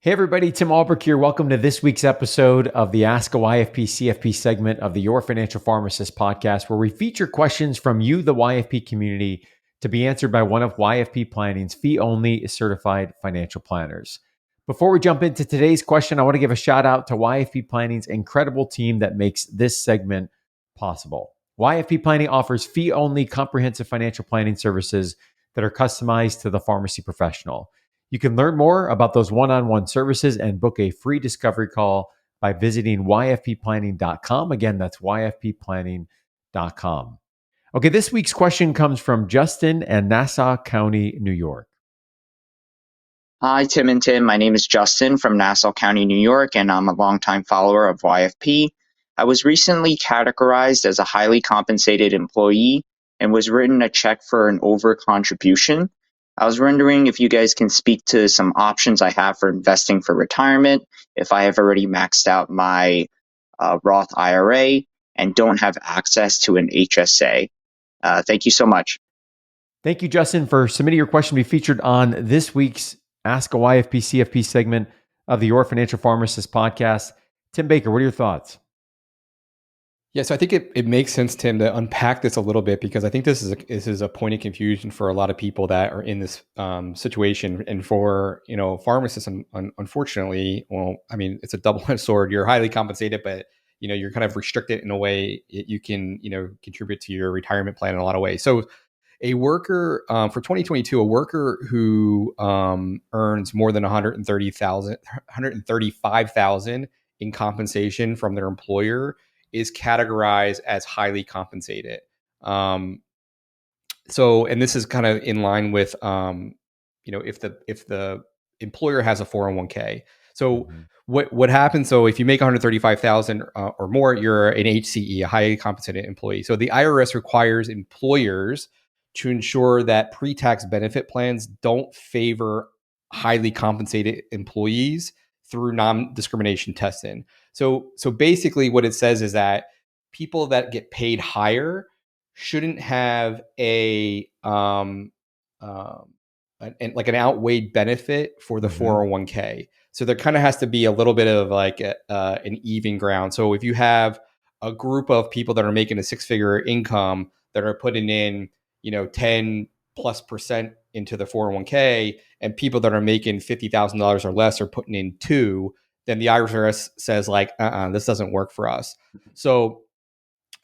Hey everybody, Tim Albrecht here. Welcome to this week's episode of the Ask a YFP CFP segment of the Your Financial Pharmacist Podcast, where we feature questions from you, the YFP community, to be answered by one of YFP Planning's fee-only certified financial planners. Before we jump into today's question, I want to give a shout out to YFP Planning's incredible team that makes this segment possible. YFP Planning offers fee-only comprehensive financial planning services that are customized to the pharmacy professional. You can learn more about those one-on-one services and book a free discovery call by visiting yfpplanning.com. Again, that's yfpplanning.com. Okay, this week's question comes from Justin in Nassau County, New York. Hi, Tim and Tim. My name is Justin from Nassau County, New York, and I'm a longtime follower of YFP. I was recently categorized as a highly compensated employee and was written a check for an over-contribution. I was wondering if you guys can speak to some options I have for investing for retirement, if I have already maxed out my Roth IRA and don't have access to an HSA. Thank you so much. Thank you, Justin, for submitting your question to be featured on this week's Ask a YFP CFP segment of the Your Financial Pharmacist Podcast. Tim Baker, what are your thoughts? Yeah, so I think it makes sense, Tim, to unpack this a little bit, because I think this is a point of confusion for a lot of people that are in this situation. And for pharmacists, unfortunately, well, I mean, it's a double-edged sword. You're highly compensated, but you're kind of restricted in a way you can contribute to your retirement plan in a lot of ways. So a worker for 2022, a worker who earns more than $135,000 in compensation from their employer is categorized as highly compensated. And this is kind of in line with, if the employer has a 401k. So what happens? So if you make 135,000 or more, you're an HCE, a highly compensated employee. So the IRS requires employers to ensure that pre-tax benefit plans don't favor highly compensated employees through non-discrimination testing. So basically what it says is that people that get paid higher shouldn't have an outweighed benefit for the 401k. So there kind of has to be a little bit of like an even ground. So if you have a group of people that are making a six-figure income that are putting in 10+% into the 401k, and people that are making $50,000 or less are putting in 2%, then the IRS says like, this doesn't work for us. So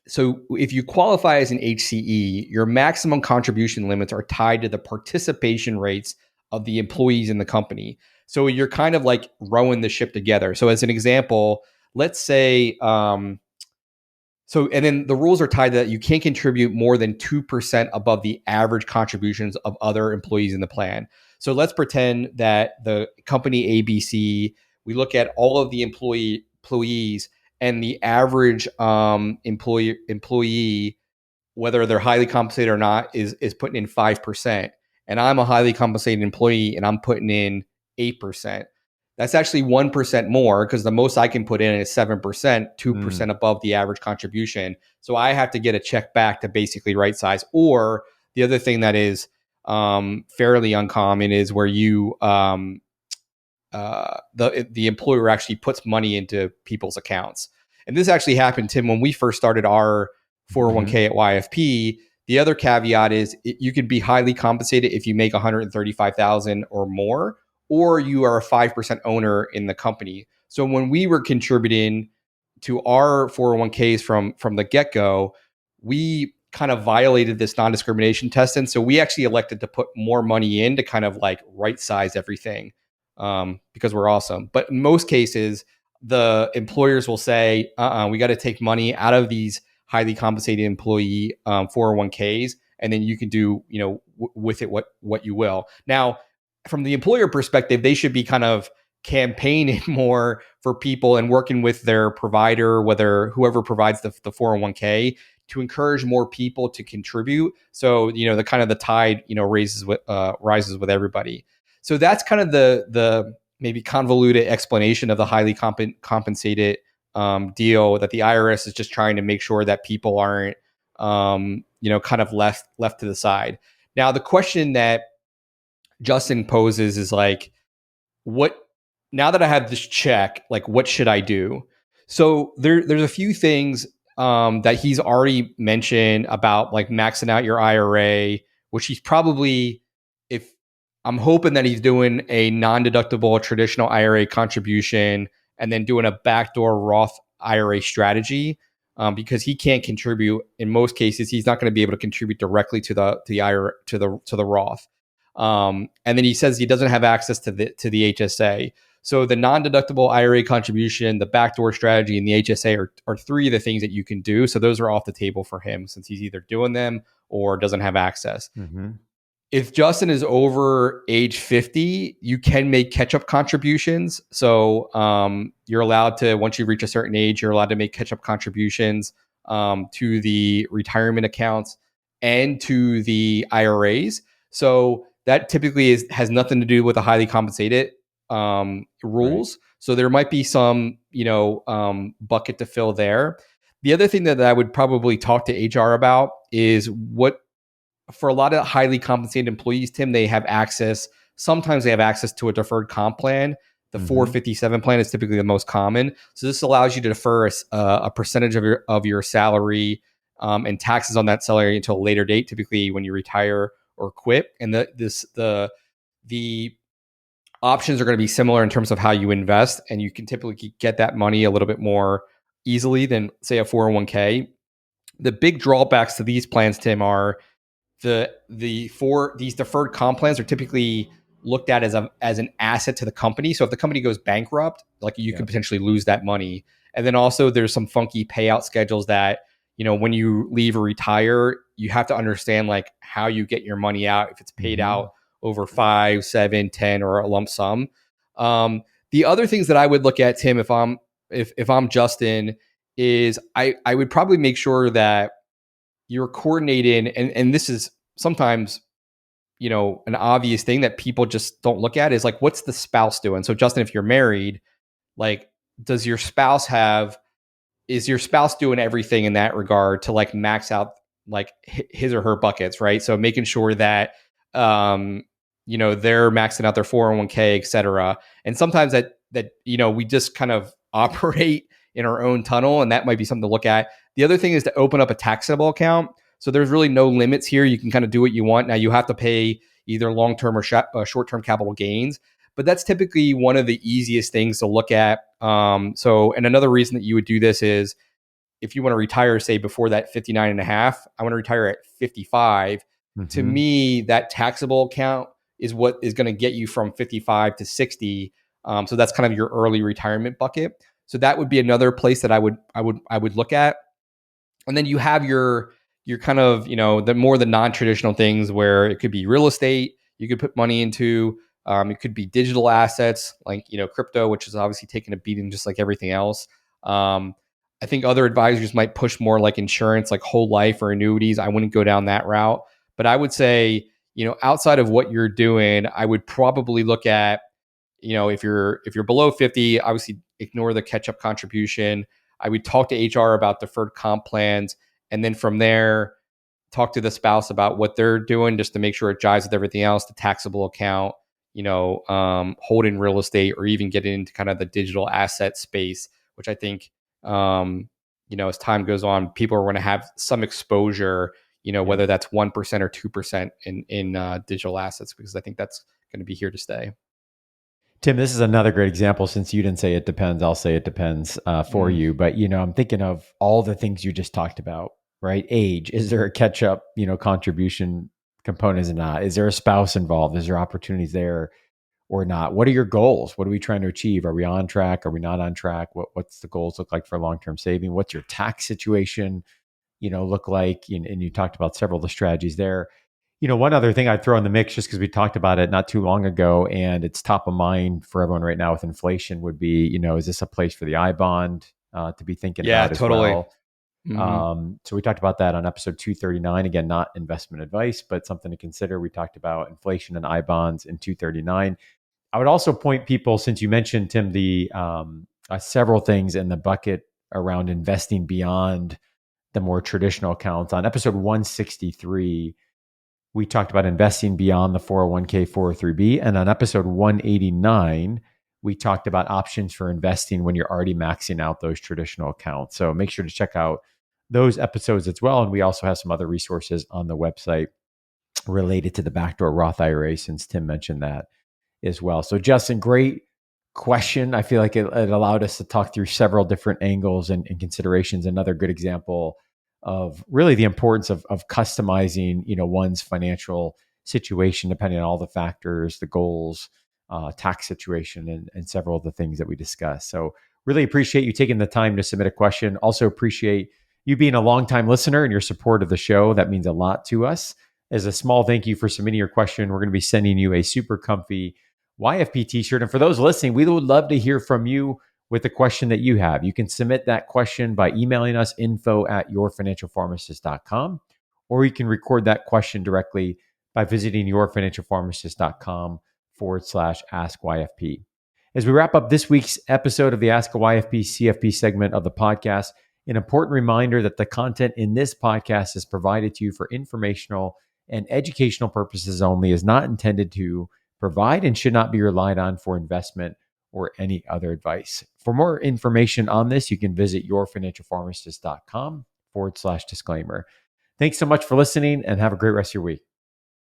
if you qualify as an HCE, your maximum contribution limits are tied to the participation rates of the employees in the company. So you're kind of like rowing the ship together. So as an example, let's say, and then the rules are tied to that you can't contribute more than 2% above the average contributions of other employees in the plan. So let's pretend that the company ABC, we look at all of the employees, and the average employee, whether they're highly compensated or not, is putting in 5%. And I'm a highly compensated employee and I'm putting in 8%. That's actually 1% more, because the most I can put in is 7%, 2% above the average contribution. So I have to get a check back to basically right size. Or the other thing that is fairly uncommon is where you the employer actually puts money into people's accounts. And this actually happened, Tim, when we first started our 401k at YFP. The other caveat is you can be highly compensated if you make 135,000 or more, or you are a 5% owner in the company. So when we were contributing to our 401ks from the get-go, we kind of violated this non-discrimination test. And so we actually elected to put more money in to kind of like right size everything, because we're awesome. But in most cases, the employers will say, we got to take money out of these highly compensated employee 401ks, and then you can do with it what you will. Now, from the employer perspective, they should be kind of campaigning more for people and working with their provider, whoever provides the 401k, to encourage more people to contribute. So the kind of the tide rises with everybody. So that's kind of the maybe convoluted explanation of the highly compensated deal, that the IRS is just trying to make sure that people aren't kind of left to the side. Now, the question that Justin poses is like, what now that I have this check, like what should I do? So there's a few things that he's already mentioned about like maxing out your IRA, which he's probably, if I'm hoping that he's doing a non-deductible traditional IRA contribution and then doing a backdoor Roth IRA strategy, because he can't contribute in most cases. He's not going to be able to contribute directly to the IRA to the Roth. And then he says he doesn't have access to the HSA. So the non-deductible IRA contribution, the backdoor strategy, and the HSA are three of the things that you can do. So those are off the table for him since he's either doing them or doesn't have access. Mm-hmm. If Justin is over age 50, you can make catch-up contributions. So you're allowed to, once you reach a certain age, you're allowed to make catch-up contributions to the retirement accounts and to the IRAs. So that typically has nothing to do with the highly compensated rules. Right. So there might be some, bucket to fill there. The other thing that I would probably talk to HR about is for a lot of highly compensated employees, Tim, sometimes they have access to a deferred comp plan. The 457 plan is typically the most common. So this allows you to defer a percentage of your salary and taxes on that salary until a later date, typically when you retire or quit. And the options are going to be similar in terms of how you invest, and you can typically get that money a little bit more easily than, say, a 401k. The big drawbacks to these plans, Tim, are these deferred comp plans are typically looked at as an asset to the company. So if the company goes bankrupt, like you could potentially lose that money. And then also there's some funky payout schedules that, when you leave or retire, you have to understand like how you get your money out, if it's paid out over 5, 7, 10, or a lump sum. The other things that I would look at, Tim, if I'm Justin, is I would probably make sure that you're coordinating, and this is sometimes, an obvious thing that people just don't look at, is like, what's the spouse doing? So Justin, if you're married, like, is your spouse doing everything in that regard to like max out like his or her buckets, right? So making sure that, they're maxing out their 401k, et cetera. And sometimes that, we just kind of operate in our own tunnel, and that might be something to look at. The other thing is to open up a taxable account. So there's really no limits here. You can kind of do what you want. Now you have to pay either long-term or short-term capital gains, but that's typically one of the easiest things to look at. And another reason that you would do this is if you want to retire, say before that 59 and a half, I want to retire at 55. To me, that taxable account is what is going to get you from 55 to 60. So that's kind of your early retirement bucket. So that would be another place that I would look at. And then you have your kind of, the more the non-traditional things where it could be real estate, you could put money into, it could be digital assets like, crypto, which is obviously taking a beating just like everything else. I think other advisors might push more like insurance, like whole life or annuities. I wouldn't go down that route, but I would say, outside of what you're doing, I would probably look at, if you're below 50, obviously ignore the catch-up contribution. I would talk to HR about deferred comp plans. And then from there, talk to the spouse about what they're doing just to make sure it jives with everything else, the taxable account, holding real estate, or even getting into kind of the digital asset space, which I think, as time goes on, people are going to have some exposure, whether that's 1% or 2% in digital assets, because I think that's going to be here to stay. Tim, this is another great example. Since you didn't say it depends, I'll say it depends for you. But, I'm thinking of all the things you just talked about, right? Age, is there a catch-up, contribution component? Is it not? Is there a spouse involved? Is there opportunities there or not? What are your goals? What are we trying to achieve? Are we on track? Are we not on track? What's the goals look like for long-term saving? What's your tax situation, look like? And you talked about several of the strategies there. One other thing I'd throw in the mix, just because we talked about it not too long ago, and it's top of mind for everyone right now with inflation, would be, is this a place for the I bond to be thinking about as well? So we talked about that on episode 239. Again, not investment advice, but something to consider. We talked about inflation and I bonds in 239. I would also point people, since you mentioned, Tim, the several things in the bucket around investing beyond the more traditional accounts. On episode 163, we talked about investing beyond the 401k, 403b. And on episode 189, we talked about options for investing when you're already maxing out those traditional accounts. So make sure to check out those episodes as well. And we also have some other resources on the website related to the backdoor Roth IRA, since Tim mentioned that as well. So Justin, great question. I feel like it allowed us to talk through several different angles and considerations. Another good example of really the importance of customizing, one's financial situation, depending on all the factors, the goals, tax situation, and several of the things that we discussed. So really appreciate you taking the time to submit a question. Also appreciate you being a longtime listener and your support of the show. That means a lot to us. As a small thank you for submitting your question, we're going to be sending you a super comfy YFP t-shirt. And for those listening, we would love to hear from you with the question that you have. You can submit that question by emailing us info@yourfinancialpharmacist.com, or you can record that question directly by visiting yourfinancialpharmacist.com/ask YFP. As we wrap up this week's episode of the Ask a YFP CFP segment of the podcast, an important reminder that the content in this podcast is provided to you for informational and educational purposes only, is not intended to provide and should not be relied on for investment or any other advice. For more information on this, you can visit yourfinancialpharmacist.com/disclaimer. Thanks so much for listening and have a great rest of your week.